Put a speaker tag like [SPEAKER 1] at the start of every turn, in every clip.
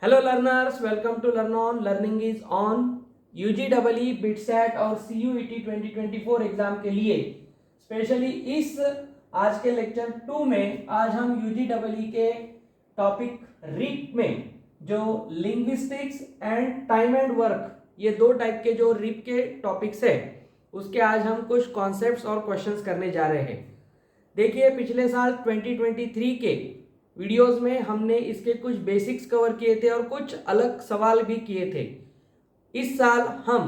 [SPEAKER 1] Hello learners, welcome to Learn On. Learning is on. UGEE, BITSAT और CUET 2024 exam के लिए specially इस आज के लेक्चर 2 में आज हम यूजीईई के टॉपिक रिप में जो linguistics and time and work, ये दो टाइप के जो रिप के टॉपिक्स है उसके आज हम कुछ कॉन्सेप्ट्स और क्वेश्चंस करने जा रहे हैं। देखिए, पिछले साल 2023 के वीडियोस में हमने इसके कुछ बेसिक्स कवर किए थे और कुछ अलग सवाल भी किए थे। इस साल हम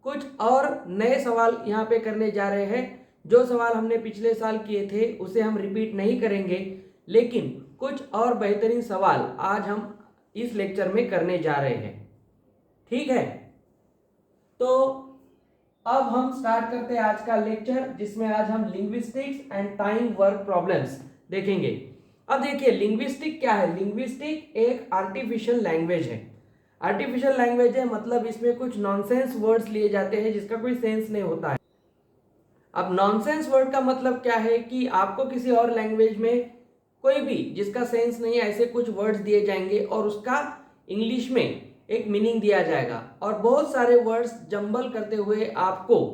[SPEAKER 1] कुछ और नए सवाल यहाँ पे करने जा रहे हैं। जो सवाल हमने पिछले साल किए थे उसे हम रिपीट नहीं करेंगे, लेकिन कुछ और बेहतरीन सवाल आज हम इस लेक्चर में करने जा रहे हैं। ठीक है, तो अब हम स्टार्ट करते हैं आज का लेक्चर, जिसमें आज हम linguistics and time work problems देखेंगे। अब देखिए, लिंग्विस्टिक क्या है। लिंग्विस्टिक एक आर्टिफिशियल लैंग्वेज है। आर्टिफिशियल लैंग्वेज है मतलब इसमें कुछ नॉनसेंस वर्ड्स लिए जाते हैं जिसका कोई सेंस नहीं होता है। अब नॉनसेंस वर्ड का मतलब क्या है कि आपको किसी और लैंग्वेज में कोई भी जिसका सेंस नहीं है ऐसे कुछ वर्ड्स दिए जाएंगे और उसका इंग्लिश में एक मीनिंग दिया जाएगा और बहुत सारे वर्ड्स जंबल करते हुए आपको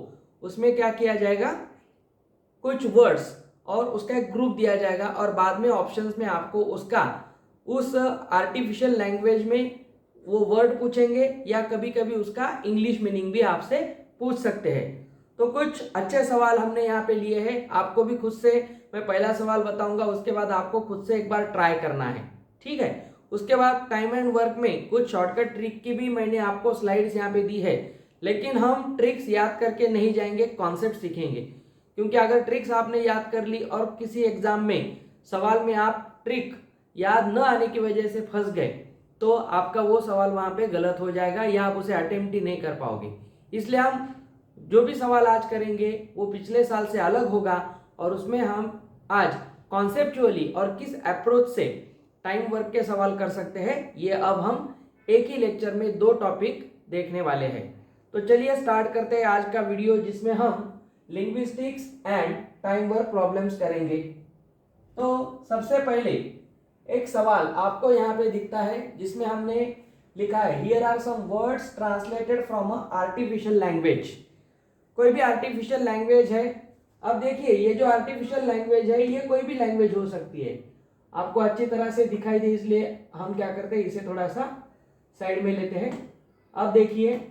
[SPEAKER 1] उसमें क्या किया जाएगा, कुछ वर्ड्स और उसका एक ग्रुप दिया जाएगा और बाद में ऑप्शंस में आपको उसका उस आर्टिफिशियल लैंग्वेज में वो वर्ड पूछेंगे या कभी कभी उसका इंग्लिश मीनिंग भी आपसे पूछ सकते हैं। तो कुछ अच्छे सवाल हमने यहाँ पे लिए हैं। आपको भी खुद से मैं पहला सवाल बताऊंगा, उसके बाद आपको खुद से एक बार ट्राई करना है। ठीक है, उसके बाद टाइम एंड वर्क में कुछ शॉर्टकट ट्रिक की भी मैंने आपको स्लाइड्स यहाँ पे दी है, लेकिन हम ट्रिक्स याद करके नहीं जाएंगे, कॉन्सेप्ट सीखेंगे। क्योंकि अगर ट्रिक्स आपने याद कर ली और किसी एग्जाम में सवाल में आप ट्रिक याद न आने की वजह से फंस गए तो आपका वो सवाल वहां पे गलत हो जाएगा या आप उसे अटेम्प्ट ही नहीं कर पाओगे। इसलिए हम जो भी सवाल आज करेंगे वो पिछले साल से अलग होगा और उसमें हम आज कॉन्सेप्चुअली और किस अप्रोच से टाइम वर्क के सवाल कर सकते हैं, ये अब हम एक ही लेक्चर में दो टॉपिक देखने वाले हैं। तो चलिए स्टार्ट करते हैं आज का वीडियो, जिसमें हम linguistics and time work problems करेंगे। तो सबसे पहले एक सवाल आपको यहाँ पे दिखता है जिसमें हमने लिखा है here are some words translated from a artificial language. कोई भी आर्टिफिशियल लैंग्वेज है। अब देखिए, ये जो आर्टिफिशियल लैंग्वेज है ये कोई भी लैंग्वेज हो सकती है। आपको अच्छी तरह से दिखाई दे इसलिए हम क्या करते हैं, इसे थोड़ा सा साइड में लेते हैं। अब देखिए,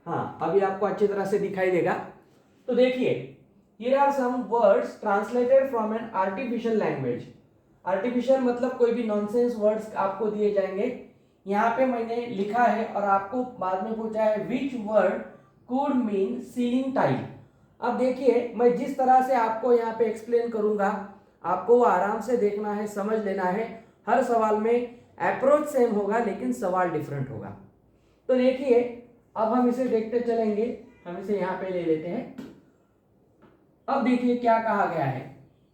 [SPEAKER 1] हाँ, अभी आपको अच्छी तरह से दिखाई देगा। तो देखिए, here are some words translated from an artificial language। Artificial मतलब कोई भी नॉनसेंस वर्ड्स आपको दिए जाएंगे। यहाँ पे मैंने लिखा है और आपको बाद में पूछा है which word could mean ceiling tile. अब देखिए, मैं जिस तरह से आपको यहाँ पे एक्सप्लेन करूंगा आपको वो आराम से देखना है, समझ लेना है। हर सवाल में अप्रोच सेम होगा लेकिन सवाल डिफरेंट होगा। तो देखिए, अब हम इसे देखते चलेंगे। हम इसे यहाँ पे ले लेते हैं। अब देखिए क्या कहा गया है।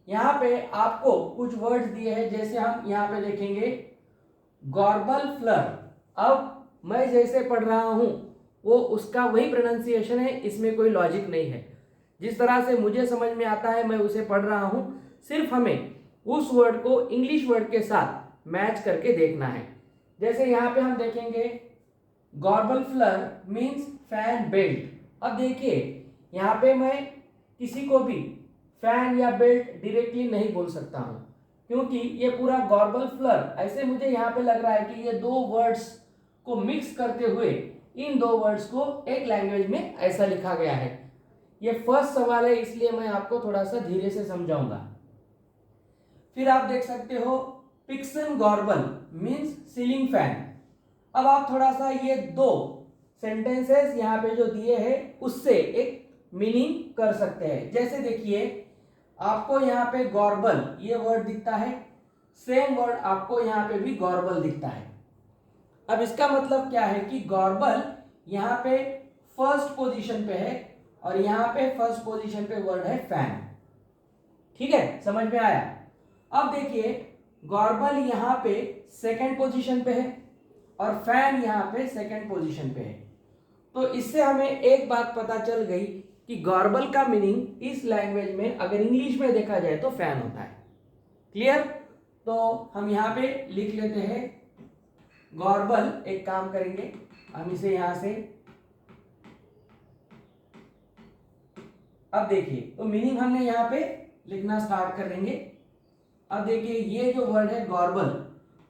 [SPEAKER 1] यहाँ पे आपको कुछ वर्ड्स दिए हैं, जैसे हम यहाँ पे देखेंगे गॉर्बल फ्लर। अब मैं जैसे पढ़ रहा हूँ वो उसका वही प्रोनाउंसिएशन है, इसमें कोई लॉजिक नहीं है। जिस तरह से मुझे समझ में आता है मैं उसे पढ़ रहा हूँ, सिर्फ हमें उस वर्ड को इंग्लिश वर्ड के साथ मैच करके देखना है। जैसे यहाँ पे हम देखेंगे गॉर्बल फ्लर मीन्स फैन बेल्ट। अब देखिए, यहाँ पे मैं किसी को भी फैन या बेल्ट डायरेक्टली नहीं बोल सकता हूं, क्योंकि ये पूरा गॉर्बल फ्लर ऐसे मुझे यहाँ पे लग रहा है कि ये दो वर्ड्स को मिक्स करते हुए इन दो वर्ड्स को एक लैंग्वेज में ऐसा लिखा गया है। ये फर्स्ट सवाल है, इसलिए मैं आपको थोड़ा सा धीरे से समझाऊंगा। फिर आप देख सकते हो पिक्सन गॉर्बल मीन्स सीलिंग फैन। अब आप थोड़ा सा ये दो सेंटेंसेस यहाँ पे जो दिए हैं उससे एक मीनिंग कर सकते हैं। जैसे देखिए, आपको यहाँ पे गॉर्बल ये वर्ड दिखता है, सेम वर्ड आपको यहाँ पे भी गॉर्बल दिखता है। अब इसका मतलब क्या है कि गॉर्बल यहाँ पे फर्स्ट पोजीशन पे है और यहाँ पे फर्स्ट पोजीशन पे वर्ड है फैन। ठीक है, समझ में आया। अब देखिए, गॉर्बल यहाँ पे सेकंड पोजीशन पे है और फैन यहाँ पे सेकंड पोजीशन पे है। तो इससे हमें एक बात पता चल गई कि गॉर्बल का मीनिंग इस लैंग्वेज में अगर इंग्लिश में देखा जाए तो फैन होता है। क्लियर? तो हम यहाँ पे लिख लेते हैं गॉर्बल, एक काम करेंगे हम इसे यहां से, अब देखिए तो मीनिंग हमने यहाँ पे लिखना स्टार्ट कर देंगे। अब देखिए ये जो वर्ड है गॉर्बल,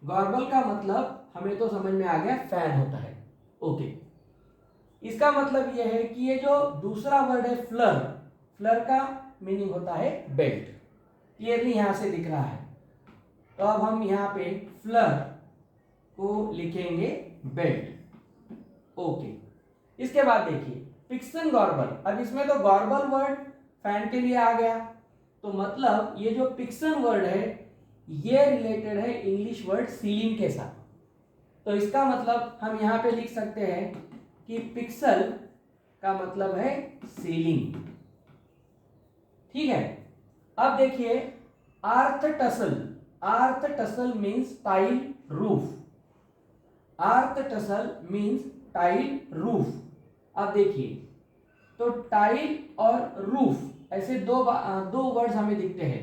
[SPEAKER 1] गॉर्बल का मतलब हमें तो समझ में आ गया फैन होता है। ओके, इसका मतलब यह है कि ये जो दूसरा वर्ड है फ्लर, फ्लर का मीनिंग होता है बेल्ट, क्लियरली यहां से दिख रहा है। तो अब हम यहाँ पे फ्लर को लिखेंगे बेल्ट। ओके, इसके बाद देखिए पिक्सन गॉर्बल, अब इसमें तो गॉर्बल वर्ड फैन के लिए आ गया, तो मतलब ये जो पिक्सन वर्ड है ये रिलेटेड है इंग्लिश वर्ड सीलिंग के साथ। तो इसका मतलब हम यहाँ पे लिख सकते हैं कि पिक्सल का मतलब है सीलिंग, ठीक है। अब देखिए आर्थ टसल, आर्थ टसल मीन्स टाइल रूफ, आर्थ टसल मीन्स टाइल रूफ। अब देखिए तो टाइल और रूफ ऐसे दो वर्ड्स हमें दिखते हैं,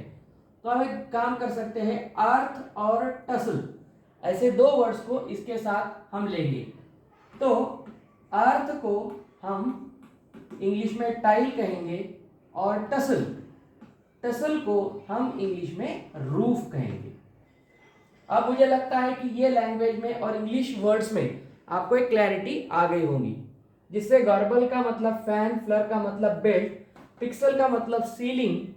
[SPEAKER 1] तो हम एक काम कर सकते हैं आर्थ और टसल ऐसे दो वर्ड्स को इसके साथ हम लेंगे। तो आर्थ को हम इंग्लिश में टाइल कहेंगे और टसल, टसल को हम इंग्लिश में रूफ कहेंगे। अब मुझे लगता है कि ये लैंग्वेज में और इंग्लिश वर्ड्स में आपको एक क्लैरिटी आ गई होगी, जिससे गॉर्बल का मतलब फैन, फ्लर का मतलब बेल्ट, पिक्सल का मतलब सीलिंग,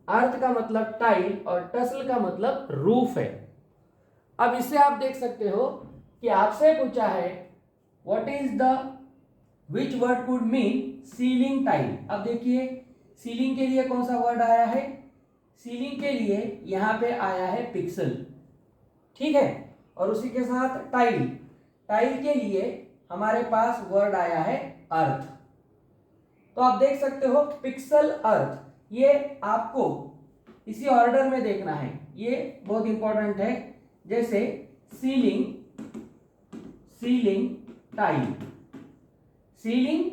[SPEAKER 1] अर्थ का मतलब टाइल और टसल का मतलब रूफ है। अब इससे आप देख सकते हो कि आपसे पूछा है what is the which word could mean ceiling tile. अब देखिए सीलिंग के लिए कौन सा वर्ड आया है, सीलिंग के लिए यहां पे आया है पिक्सल, ठीक है, और उसी के साथ टाइल, टाइल के लिए हमारे पास वर्ड आया है अर्थ। तो आप देख सकते हो पिक्सल अर्थ, ये आपको इसी ऑर्डर में देखना है, ये बहुत इंपॉर्टेंट है। जैसे सीलिंग, सीलिंग टाइल, सीलिंग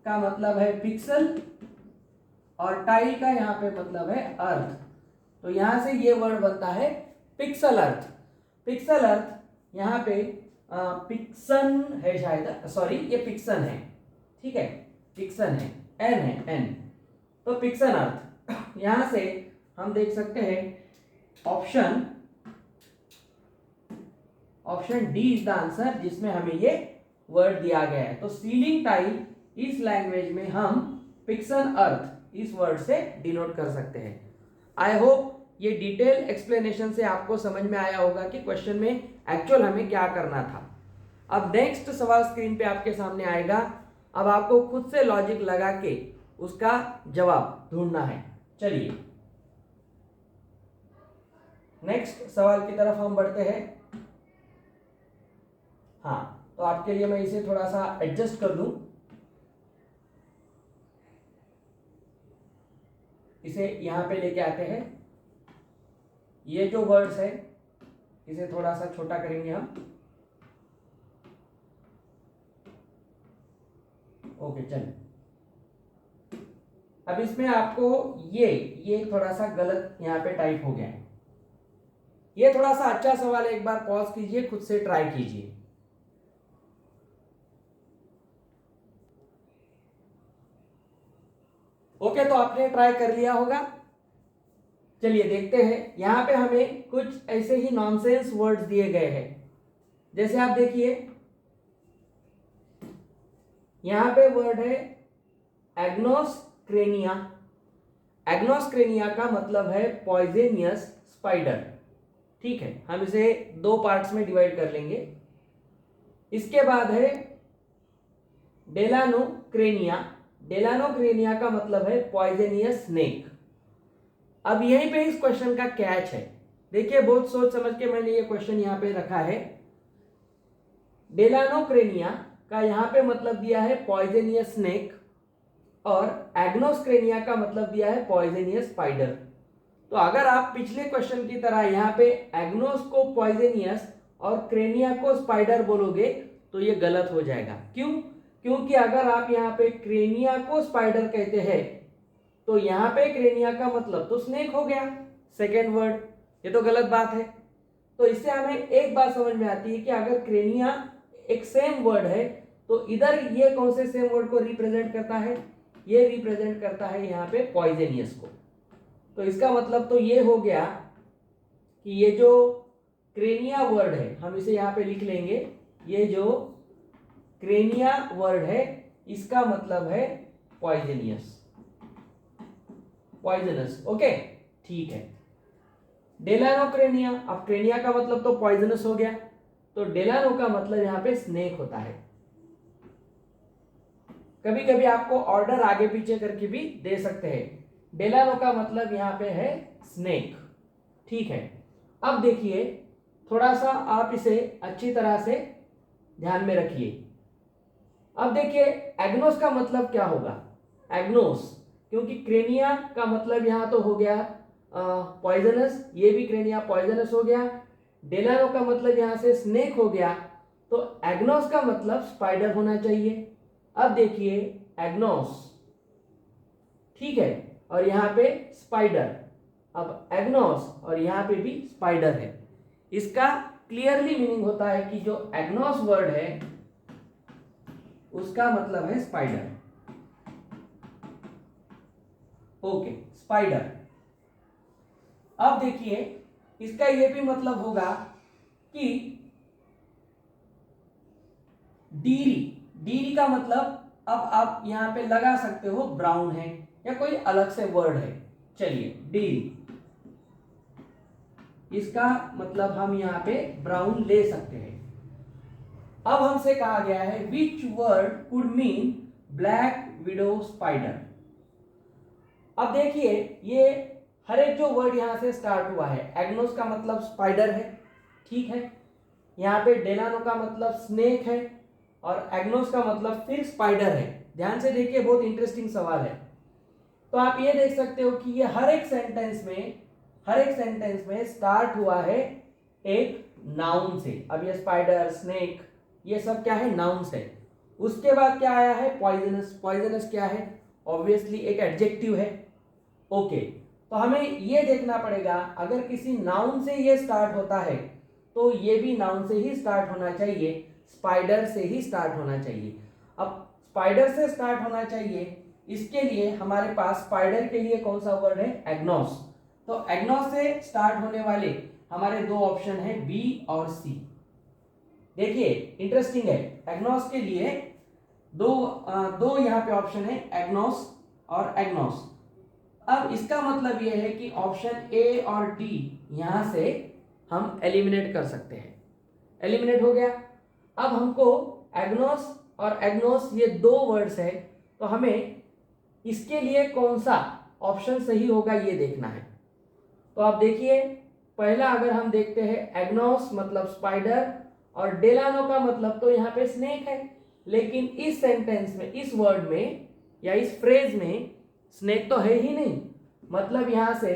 [SPEAKER 1] का मतलब है पिक्सल और टाइल का यहां पे मतलब है अर्थ, तो यहां से ये वर्ड बनता है पिक्सल अर्थ। पिक्सल अर्थ यहाँ पे पिक्सन है शायद, सॉरी ये पिक्सन है, ठीक है, पिक्सन है, एन है, एन, तो पिक्सन अर्थ। यहां से हम देख सकते हैं option, option D is the answer, जिसमें हमें ये वर्ड दिया गया है। तो सीलिंग टाइल इस लैंग्वेज में हम पिक्सन अर्थ इस वर्ड से डिनोट कर सकते हैं। आई होप ये डिटेल एक्सप्लेनेशन से आपको समझ में आया होगा कि क्वेश्चन में एक्चुअल हमें क्या करना था। अब नेक्स्ट सवाल स्क्रीन पे आपके सामने आएगा, अब आपको खुद से लॉजिक लगा के उसका जवाब ढूंढना है। चलिए नेक्स्ट सवाल की तरफ हम बढ़ते हैं। हाँ, तो आपके लिए मैं इसे थोड़ा सा एडजस्ट कर दूं, इसे यहां पे लेके आते हैं। ये जो वर्ड्स है इसे थोड़ा सा छोटा करेंगे हम। ओके चलिए, अब इसमें आपको ये थोड़ा सा गलत यहाँ पे टाइप हो गया है, ये थोड़ा सा अच्छा सवाल है, एक बार पॉज कीजिए, खुद से ट्राई कीजिए। ओके, तो आपने ट्राई कर लिया होगा। चलिए देखते हैं, यहां पे हमें कुछ ऐसे ही नॉनसेंस वर्ड्स दिए गए हैं। जैसे आप देखिए यहां पे वर्ड है एग्नोस्क्रेनिया, एग्नोस्क्रेनिया का मतलब है पॉइजनियस स्पाइडर, ठीक है, हम इसे दो पार्ट्स में डिवाइड कर लेंगे। इसके बाद है डेलानोक्रेनिया, डेलानोक्रेनिया का मतलब है पॉइजनियस स्नेक। अब यहीं पे इस क्वेश्चन का कैच है, देखिए बहुत सोच समझ के मैंने ये क्वेश्चन यहां पे रखा है। डेलानोक्रेनिया का यहां पे मतलब दिया है पॉइजनियस स्नेक और एग्नोस्क्रेनिया का मतलब दिया है पॉइजनियस स्पाइडर। तो अगर आप पिछले क्वेश्चन की तरह यहाँ पे एग्नोस को पॉइजनियस और क्रेनिया को स्पाइडर बोलोगे तो ये गलत हो जाएगा। क्यों? क्योंकि अगर आप यहाँ पे क्रेनिया को स्पाइडर कहते हैं तो यहाँ पे क्रेनिया का मतलब तो स्नेक हो गया, सेकेंड वर्ड, ये तो गलत बात है। तो इससे हमें एक बात समझ में आती है कि अगर क्रेनिया एक सेम वर्ड है तो इधर ये कौन से सेम वर्ड को रिप्रेजेंट करता है, ये रिप्रेजेंट करता है यहाँ पे पॉइजनियस को। तो इसका मतलब तो ये हो गया कि ये जो क्रेनिया वर्ड है हम इसे यहाँ पे लिख लेंगे, ये जो क्रेनिया वर्ड है इसका मतलब है पॉइजनियस, पॉइजनस। ओके ठीक है। डेलानो क्रेनिया, अब क्रेनिया का मतलब तो पॉइजनस हो गया, तो डेलानो का मतलब यहाँ पे स्नेक होता है। कभी कभी आपको ऑर्डर आगे पीछे करके भी दे सकते हैं। डेलानो का मतलब यहाँ पे है स्नेक। ठीक है, अब देखिए थोड़ा सा आप इसे अच्छी तरह से ध्यान में रखिए। अब देखिए एग्नोस का मतलब क्या होगा, एग्नोस, क्योंकि क्रेनिया का मतलब यहाँ तो हो गया पॉइजनस, ये भी क्रेनिया पॉइजनस हो गया। डेलानो का मतलब यहाँ से स्नेक हो गया, तो एग्नोस का मतलब स्पाइडर होना चाहिए। अब देखिए एग्नोस, ठीक है, और यहाँ पे स्पाइडर। अब एग्नोस और यहाँ पे भी स्पाइडर है। इसका क्लियरली मीनिंग होता है कि जो एग्नोस वर्ड है उसका मतलब है स्पाइडर। Okay, spider. अब देखिए इसका ये भी मतलब होगा कि डीरी, डीरी का मतलब अब आप यहां पे लगा सकते हो ब्राउन है या कोई अलग से वर्ड है। चलिए डीरी, इसका मतलब हम यहां पे ब्राउन ले सकते हैं। अब हमसे कहा गया है which word could mean black widow spider. अब देखिए ये हर एक जो वर्ड यहां से स्टार्ट हुआ है, एग्नोस का मतलब स्पाइडर है, ठीक है, यहाँ पे डेलानो का मतलब स्नेक है और एग्नोस का मतलब फिर स्पाइडर है। ध्यान से देखिए, बहुत इंटरेस्टिंग सवाल है। तो आप ये देख सकते हो कि ये हर एक सेंटेंस में स्टार्ट हुआ है एक नाउन से। अब ये स्पाइडर, स्नेक, ये सब क्या है, नाउन्स है। उसके बाद क्या आया है, पॉइजनस। पॉइजनस क्या है, ऑब्वियसली एक एडजेक्टिव है। ओके, तो हमें ये देखना पड़ेगा अगर किसी नाउन से ये स्टार्ट होता है तो ये भी नाउन से ही स्टार्ट होना चाहिए, स्पाइडर से ही स्टार्ट होना चाहिए। अब स्पाइडर से स्टार्ट होना चाहिए, इसके लिए हमारे पास स्पाइडर के लिए कौन सा वर्ड है, एग्नोस। तो एग्नोस से स्टार्ट होने वाले हमारे दो ऑप्शन है बी और सी। देखिए इंटरेस्टिंग है, एग्नोस के लिए दो यहाँ पे ऑप्शन है, एग्नोस और एग्नोस। अब इसका मतलब यह है कि ऑप्शन ए और डी यहां से हम एलिमिनेट कर सकते हैं। एलिमिनेट हो गया। अब हमको एग्नोस और एग्नोस ये दो वर्ड्स है, तो हमें इसके लिए कौन सा ऑप्शन सही होगा ये देखना है। तो आप देखिए पहला अगर हम देखते हैं, एग्नोस मतलब स्पाइडर और डेलानो का मतलब तो यहाँ पे स्नेक है, लेकिन इस सेंटेंस में, इस वर्ड में या इस फ्रेज में स्नेक तो है ही नहीं। मतलब यहां से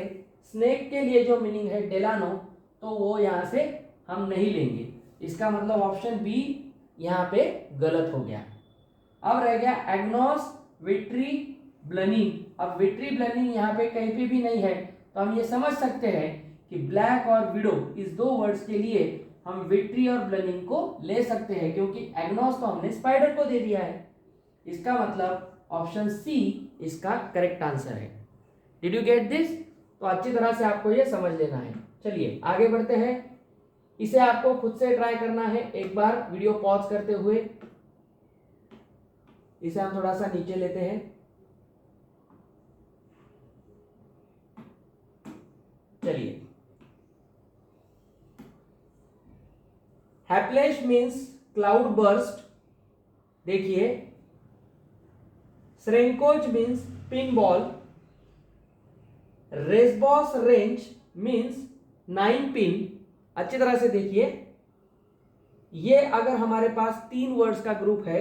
[SPEAKER 1] स्नेक के लिए जो मीनिंग है डेलानो, तो वो यहां से हम नहीं लेंगे। इसका मतलब ऑप्शन बी यहां पे गलत हो गया। अब रह गया एग्नोस विट्री ब्लनिंग। अब विट्री ब्लनिंग यहाँ पे कहीं पे भी नहीं है, तो हम ये समझ सकते हैं कि ब्लैक और विडो इस दो वर्ड्स के लिए हम विट्री और ब्लनिंग को ले सकते हैं, क्योंकि एग्नोस तो हमने स्पाइडर को दे दिया है। इसका मतलब ऑप्शन सी इसका करेक्ट आंसर है। Did you get this? तो अच्छी तरह से आपको ये समझ लेना है। चलिए आगे बढ़ते हैं। इसे आपको खुद से ट्राई करना है, एक बार वीडियो पॉज करते हुए। इसे हम थोड़ा सा नीचे लेते हैं। चलिए, हैप्लेश मीन्स क्लाउड बर्स्ट। देखिए श्रेंकोच मीन्स पिन बॉल। रेसबॉस रेंज मीन्स 9 पिन। अच्छी तरह से देखिए, ये अगर हमारे पास 3 वर्ड्स का ग्रुप है,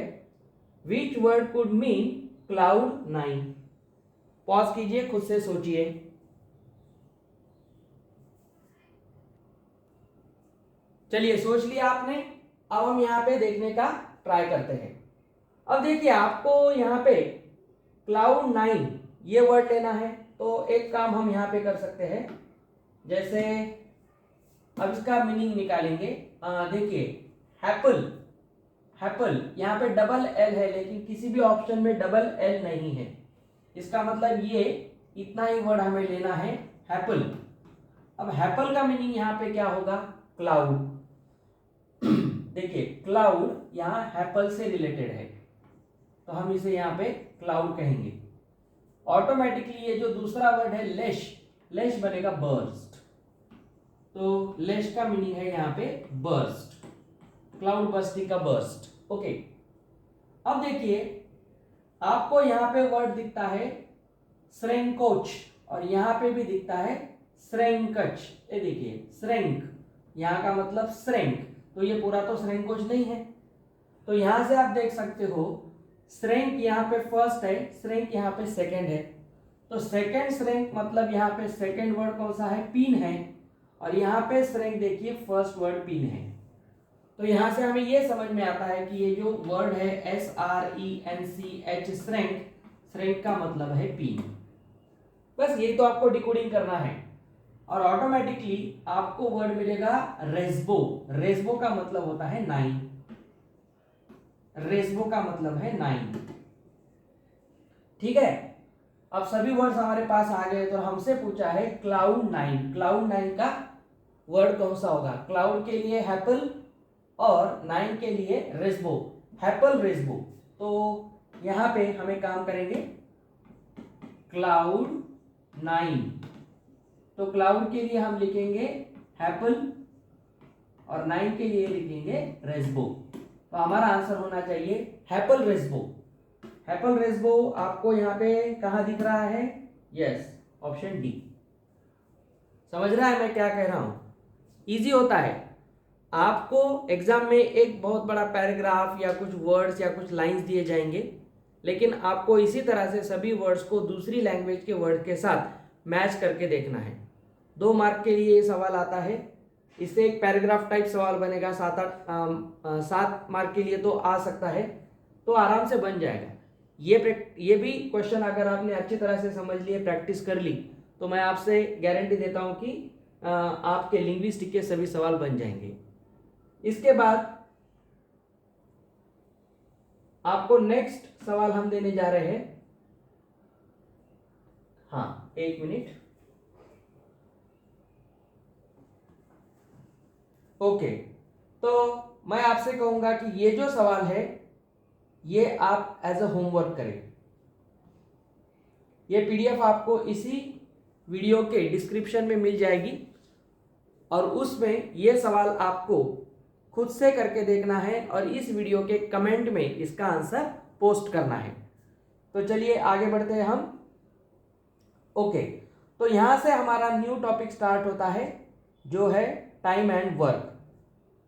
[SPEAKER 1] which word could mean cloud 9? Pause कीजिए, खुद से सोचिए। चलिए सोच लिया आपने। अब हम यहां पे देखने का ट्राई करते हैं। अब देखिए आपको यहां पे क्लाउड 9 ये वर्ड लेना है, तो एक काम हम यहां पे कर सकते हैं। जैसे अब इसका मीनिंग निकालेंगे। देखिए हैपल, हैपल यहाँ पे डबल एल है, लेकिन किसी भी ऑप्शन में डबल एल नहीं है। इसका मतलब ये इतना ही वर्ड हमें लेना है, हैपल। अब हैपल का मीनिंग यहाँ पे क्या होगा, क्लाउड। देखिए क्लाउड यहाँ हैपल से रिलेटेड है, तो हम इसे यहाँ पे क्लाउड कहेंगे। ऑटोमेटिकली ये जो दूसरा वर्ड है लेश, लेश बनेगा बर्स्ट, तो लेश का मीनिंग है यहाँ पे बर्स्ट, क्लाउड बर्स्टिंग का बर्स्ट। ओके, अब देखिए आपको यहाँ पे वर्ड दिखता है श्रैंकोच, और यहाँ पे भी दिखता है श्रैंकच। ये देखिए श्रैंक, यहाँ का मतलब श्रैंक, तो ये पूरा तो श्रैंकोच नहीं है। तो यहाँ से आप देख सकते हो श्रैंक यहाँ पे फर्स्ट है, श्रैंक यहाँ पे सेकंड है, तो सेकंड श्रैंक मतलब यहाँ पे सेकंड वर्ड कौन सा है, पिन है, और यहाँ पे श्रैंक देखिए फर्स्ट वर्ड पिन है। तो यहाँ से हमें ये समझ में आता है कि ये जो वर्ड है SRENCH श्रैंक, श्रैंक का मतलब है पिन। बस ये तो आपको डिकोडिंग करना है, और ऑटोमेटिकली आपको वर्ड मिलेगा रेस्बो। रेस्बो का मतलब होता है 9, रेस्बो का मतलब है 9। ठीक है, अब सभी वर्ड्स हमारे पास आ गए, तो हमसे पूछा है क्लाउड 9, क्लाउड 9 का वर्ड कौन सा होगा। क्लाउड के लिए हैपल और 9 के लिए रेस्बो, हैपल रेस्बो। तो यहां पे हमें काम करेंगे क्लाउड 9, तो क्लाउड के लिए हम लिखेंगे हैपल और 9 के लिए लिखेंगे रेस्बो। तो हमारा आंसर होना चाहिए हैपल रेस्बो। हैपल रेस्बो आपको यहाँ पे कहाँ दिख रहा है, यस ऑप्शन डी। समझ रहा है मैं क्या कह रहा हूं, इजी होता है। आपको एग्जाम में एक बहुत बड़ा पैराग्राफ या कुछ वर्ड्स या कुछ लाइंस दिए जाएंगे, लेकिन आपको इसी तरह से सभी वर्ड्स को दूसरी लैंग्वेज के वर्ड के साथ मैच करके देखना है। 2 मार्क के लिए ये सवाल आता है, इससे एक पैराग्राफ टाइप सवाल बनेगा। 7 मार्क के लिए तो आ सकता है, तो आराम से बन जाएगा। ये भी क्वेश्चन अगर आपने अच्छी तरह से समझ लिए, प्रैक्टिस कर ली, तो मैं आपसे गारंटी देता हूं कि आपके लिंग्विस्टिक के सभी सवाल बन जाएंगे। इसके बाद आपको नेक्स्ट सवाल हम देने जा रहे हैं। हाँ, 1 मिनट। ओके, तो मैं आपसे कहूंगा कि ये जो सवाल है ये आप एज अ होमवर्क करें। ये पीडीएफ आपको इसी वीडियो के डिस्क्रिप्शन में मिल जाएगी, और उसमें ये सवाल आपको खुद से करके देखना है, और इस वीडियो के कमेंट में इसका आंसर पोस्ट करना है। तो चलिए आगे बढ़ते हैं हम। ओके, तो यहां से हमारा न्यू टॉपिक स्टार्ट होता है, जो है टाइम एंड वर्क।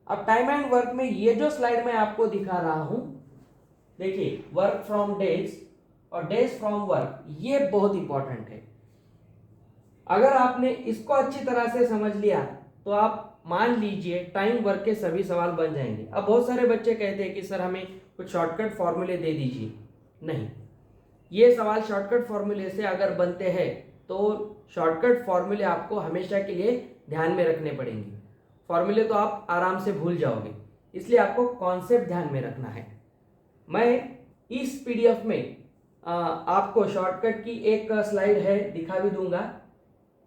[SPEAKER 1] अब टाइम एंड वर्क में ये जो स्लाइड मैं आपको दिखा रहा हूं, देखिए वर्क फ्रॉम डेज और डेज फ्रॉम वर्क, ये बहुत इंपॉर्टेंट है। अगर आपने इसको अच्छी तरह से समझ लिया तो आप मान लीजिए टाइम वर्क के सभी सवाल बन जाएंगे। अब बहुत सारे बच्चे कहते हैं कि सर हमें कुछ शॉर्टकट फॉर्मूले दे दीजिए। नहीं, ये सवाल शॉर्टकट फॉर्मूले से अगर बनते हैं तो शॉर्टकट फॉर्मूले आपको हमेशा के लिए ध्यान में रखने पड़ेंगे। फॉर्मूले तो आप आराम से भूल जाओगे, इसलिए आपको कॉन्सेप्ट ध्यान में रखना है। मैं इस पीडीएफ में आपको शॉर्टकट की एक स्लाइड है, दिखा भी दूंगा,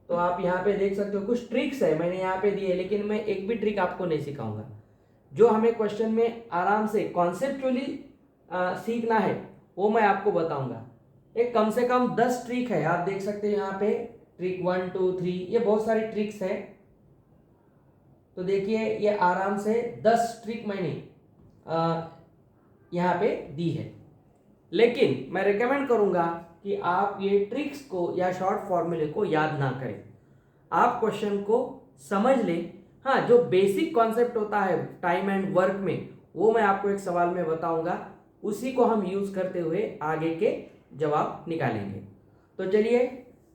[SPEAKER 1] तो आप यहाँ पे देख सकते हो। कुछ ट्रिक्स है मैंने यहाँ पे दिए, लेकिन मैं एक भी ट्रिक आपको नहीं सिखाऊंगा। जो हमें क्वेश्चन में आराम से कॉन्सेप्चुअली सीखना है वो मैं आपको बताऊंगा। एक कम से कम 10 ट्रिक है, आप देख सकते हैं यहाँ पे, ट्रिक 1 2 3, ये बहुत सारी ट्रिक्स है। तो देखिए ये आराम से 10 ट्रिक मैंने यहाँ पे दी है, लेकिन मैं रिकमेंड करूंगा कि आप ये ट्रिक्स को या शॉर्ट फॉर्मूले को याद ना करें, आप क्वेश्चन को समझ लें। हाँ, जो बेसिक कॉन्सेप्ट होता है टाइम एंड वर्क में, वो मैं आपको एक सवाल में बताऊंगा, उसी को हम यूज करते हुए आगे के जवाब निकालेंगे। तो चलिए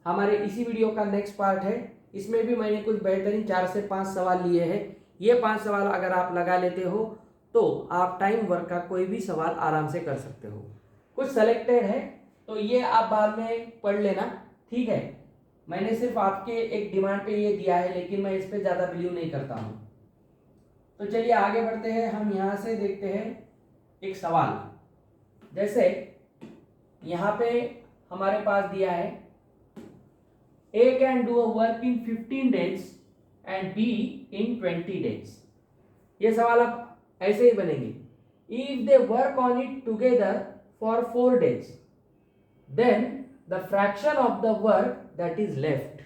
[SPEAKER 1] हमारे इसी वीडियो का नेक्स्ट पार्ट है, इसमें भी मैंने कुछ बेहतरीन 4 से 5 सवाल लिए हैं। ये 5 सवाल अगर आप लगा लेते हो तो आप टाइम वर्क का कोई भी सवाल आराम से कर सकते हो। कुछ सेलेक्टेड है तो ये आप बाद में पढ़ लेना, ठीक है। मैंने सिर्फ आपके एक डिमांड पे ये दिया है, लेकिन मैं इस पे ज़्यादा बिलीव नहीं करता हूँ। तो चलिए आगे बढ़ते हैं। हम यहाँ से देखते हैं एक सवाल। जैसे यहाँ पे हमारे पास दिया है A can do a work in 15 days and B in 20 days। ये सवाल आप ऐसे ही बनेंगे, if they work on it together for 4 days then the fraction of the work that is left।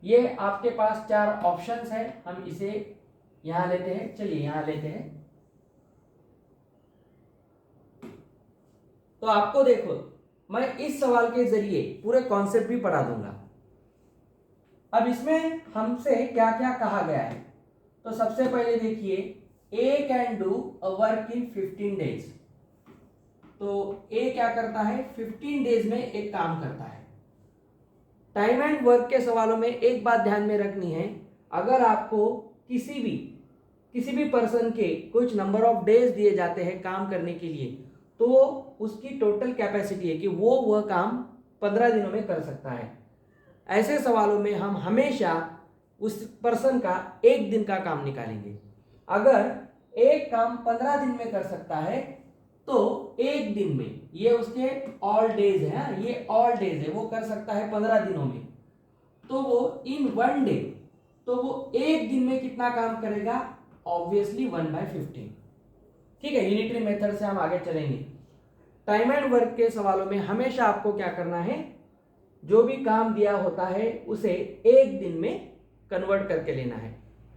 [SPEAKER 1] ये आपके पास 4 ऑप्शंस है, हम इसे यहां लेते हैं। चलिए यहां लेते हैं। तो आपको देखो, मैं इस सवाल के जरिए पूरे कॉन्सेप्ट भी पढ़ा दूंगा। अब इसमें हमसे क्या क्या कहा गया है, तो सबसे पहले देखिए A can do a work in 15 days. तो A क्या करता है, 15 डेज में एक काम करता है। टाइम एंड वर्क के सवालों में एक बात ध्यान में रखनी है, अगर आपको किसी भी पर्सन के कुछ नंबर ऑफ डेज दिए जाते हैं काम करने के लिए, तो उसकी टोटल कैपेसिटी है कि वो वह काम 15 दिनों में कर सकता है। ऐसे सवालों में हम हमेशा उस पर्सन का एक दिन का काम निकालेंगे। अगर एक काम 15 दिन में कर सकता है तो एक दिन में, ये उसके ऑल डेज है, ये ऑल डेज है, वो कर सकता है 15 दिनों में, तो वो इन 1 डे, तो वो एक दिन में कितना काम करेगा, ऑब्वियसली 1/15। ठीक है, यूनिटरी मेथड से हम आगे चलेंगे। टाइम एंड वर्क के सवालों में हमेशा आपको क्या करना है, जो भी काम दिया होता है उसे एक दिन में कन्वर्ट करके लेना है।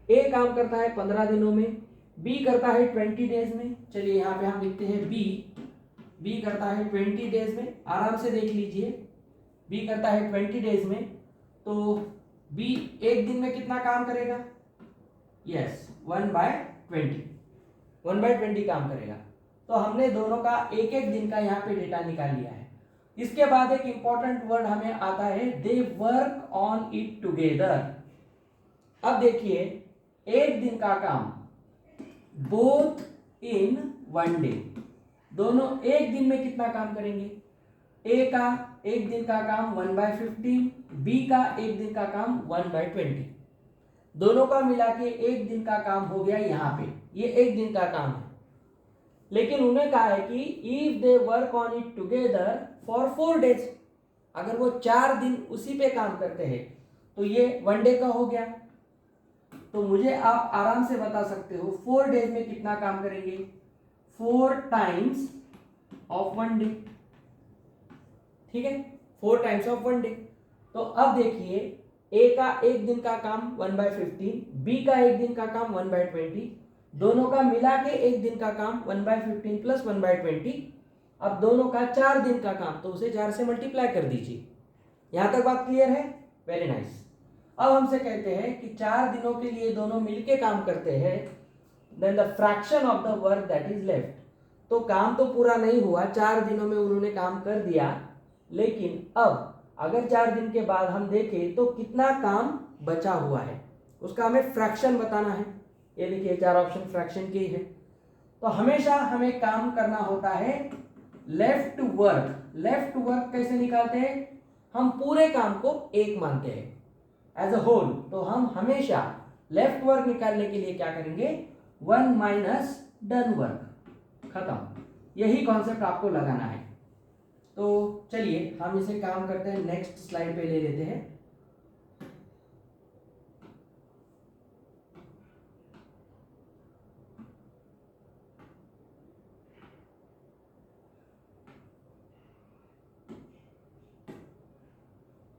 [SPEAKER 1] ए काम करता है 15 दिनों में, बी करता है 20 डेज में। चलिए यहाँ पे हम लिखते हैं बी करता है 20 डेज में। आराम से देख लीजिए, बी करता है 20 डेज में, तो बी एक दिन में कितना काम करेगा, यस 1/20 काम करेगा। तो हमने दोनों का एक एक दिन का यहाँ पे डेटा निकाल लिया है। इसके बाद एक इंपॉर्टेंट वर्ड हमें आता है, they work on it together. अब देखिए, एक दिन का काम बोथ इन 1 डे, दोनों एक दिन में कितना काम करेंगे, ए का एक दिन का काम 1/15, बी का एक दिन का काम 1/20। दोनों का मिला के एक दिन का काम हो गया। यहाँ पे ये एक दिन का काम है, लेकिन उन्हें कहा है कि if they work on it together for 4 days, अगर वो 4 दिन उसी पे काम करते हैं तो ये 1 डे का हो गया। तो मुझे आप आराम से बता सकते हो 4 डेज में कितना काम करेंगे, 4 टाइम्स ऑफ 1 डे। ठीक है, 4 टाइम्स ऑफ 1 डे। तो अब देखिए, ए का एक दिन का काम 1/15, बी का एक दिन का काम 1/20, दोनों का मिला के एक दिन का काम 1/15 प्लस 1/20। अब दोनों का 4 दिन का काम, तो उसे 4 से मल्टीप्लाई कर दीजिए। यहां तक बात क्लियर है, वेरी नाइस। अब हमसे कहते हैं कि 4 दिनों के लिए दोनों मिलके काम करते हैं, then the fraction of the work that is left. तो काम तो पूरा नहीं हुआ, 4 दिनों में उन्होंने काम कर दिया, लेकिन अब अगर 4 दिन के बाद हम देखें तो कितना काम बचा हुआ है, उसका हमें फ्रैक्शन बताना है। ये देखिए 4 ऑप्शन फ्रैक्शन के ही है। तो हमेशा हमें काम करना होता है लेफ्ट वर्क। लेफ्ट वर्क कैसे निकालते हैं, हम पूरे काम को एक मानते हैं एज अ होल। तो हम हमेशा लेफ्ट वर्क निकालने के लिए क्या करेंगे, 1 माइनस डन वर्क, खत्म। यही कॉन्सेप्ट आपको लगाना है। तो चलिए हम इसे काम करते हैं, नेक्स्ट स्लाइड पे ले लेते हैं।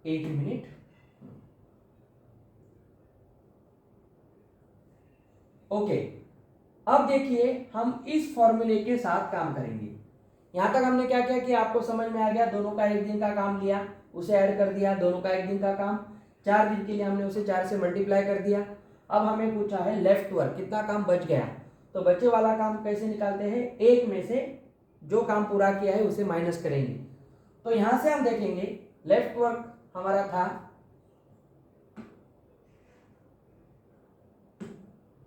[SPEAKER 1] एक मिनट। ओके, अब देखिए हम इस फॉर्मूले के साथ काम करेंगे। यहां तक हमने क्या किया कि आपको समझ में आ गया, दोनों का एक दिन का काम लिया, उसे ऐड कर दिया, दोनों का एक दिन का काम, 4 दिन के लिए हमने उसे 4 से मल्टीप्लाई कर दिया। अब हमें पूछा है लेफ्ट वर्क, कितना काम बच गया। तो बचे वाला काम कैसे निकालते हैं, एक में से जो काम पूरा किया है उसे माइनस करेंगे। तो यहां से हम देखेंगे लेफ्ट वर्क हमारा था,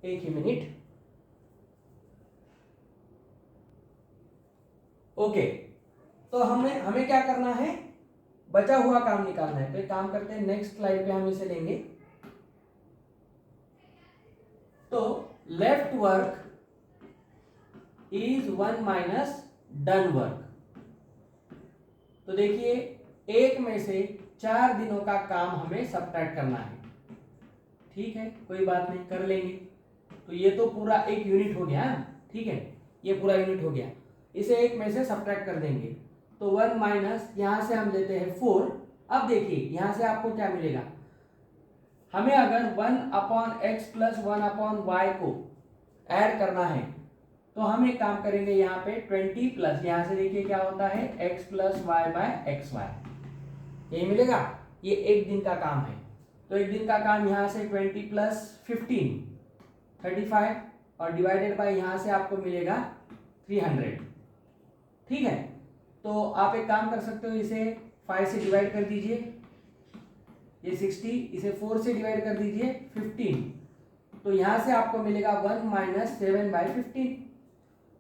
[SPEAKER 1] एक ही मिनट। ओके, तो हमें क्या करना है, बचा हुआ काम निकालना है। तो एक काम करते हैं, नेक्स्ट स्लाइड पे हम इसे लेंगे। तो left work is 1 minus done work. तो देखिए, एक में से 4 दिनों का काम हमें सब्ट्रैक्ट करना है। ठीक है, कोई बात नहीं, कर लेंगे। तो ये तो पूरा एक यूनिट हो गया, ठीक है, ये पूरा यूनिट हो गया। इसे एक में से सब्ट्रैक्ट कर देंगे। तो 1 माइनस, यहां से हम लेते हैं 4। अब देखिए यहां से आपको क्या मिलेगा, हमें अगर 1/x प्लस 1/y को ऐड करना है तो हम एक काम करेंगे, यहाँ पे 20 प्लस, यहां से देखिए क्या होता है, x plus Y by X Y, यही मिलेगा। ये एक दिन का काम है। तो एक दिन का काम यहाँ से 20 प्लस 15 35 और डिवाइडेड बाय यहाँ से आपको मिलेगा 300। ठीक है, तो आप एक काम कर सकते हो, इसे 5 से डिवाइड कर दीजिए, ये 60, इसे 4 से डिवाइड कर दीजिए 15। तो यहाँ से आपको मिलेगा 1 माइनस 7/15।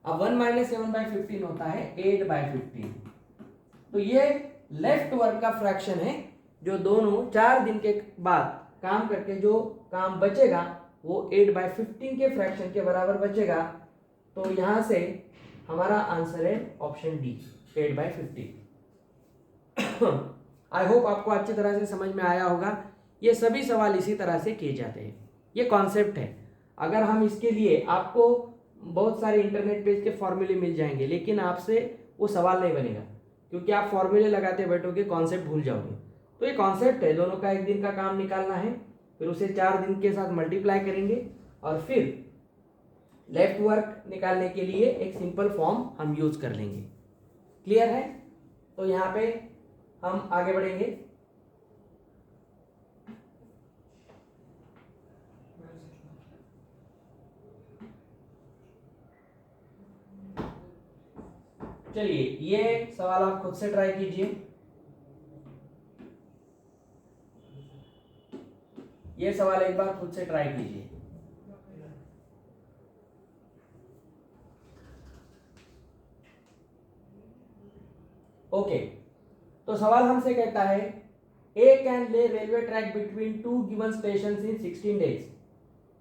[SPEAKER 1] अब 1 माइनस 7/15 होता है 8/15। तो ये लेफ्ट वर्क का फ्रैक्शन है, जो दोनों 4 दिन के बाद काम करके जो काम बचेगा वो 8/15 के फ्रैक्शन के बराबर बचेगा। तो यहां से हमारा आंसर है ऑप्शन डी, 8/15। आई होप आपको अच्छी तरह से समझ में आया होगा। ये सभी सवाल इसी तरह से किए जाते हैं, ये कॉन्सेप्ट है। अगर हम इसके लिए, आपको बहुत सारे इंटरनेट पेज के फॉर्मूले मिल जाएंगे, लेकिन आपसे वो सवाल नहीं बनेगा, क्योंकि आप फॉर्मूले लगाते बैठोगे, कॉन्सेप्ट भूल जाओगे। तो ये कॉन्सेप्ट है, दोनों का एक दिन का काम निकालना है, फिर उसे 4 दिन के साथ मल्टीप्लाई करेंगे और फिर लेफ्ट वर्क निकालने के लिए एक सिंपल फॉर्म हम यूज कर लेंगे। क्लियर है? तो यहाँ पे हम आगे बढ़ेंगे। चलिए, ये सवाल आप खुद से ट्राई कीजिए। ये सवाल एक बार खुद से ट्राई कीजिए। ओके, तो सवाल हमसे कहता है, A can lay railway track between 2 given stations in 16 days.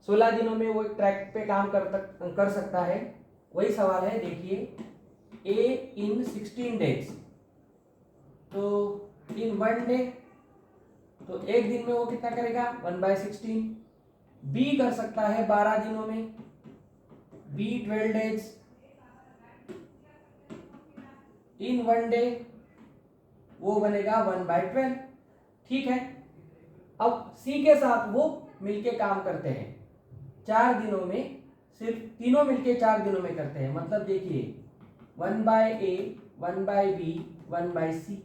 [SPEAKER 1] 16 दिनों में वो एक ट्रैक पे काम कर सकता है। वही सवाल है, देखिए, ए इन 16 डेज, तो इन 1 डे, तो एक दिन में वो कितना करेगा, 1/16। बी कर सकता है 12 दिनों में, बी 12 डेज इन 1 डे, वो बनेगा 1/12। ठीक है, अब सी के साथ वो मिलके काम करते हैं 4 दिनों में, सिर्फ तीनों मिलके 4 दिनों में करते हैं। मतलब देखिए, 1/A 1/B 1/C,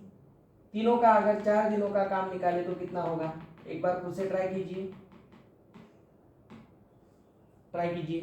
[SPEAKER 1] तीनों का अगर 4 दिनों का काम निकाले तो कितना होगा, एक बार खुद से ट्राई कीजिए, ट्राई कीजिए।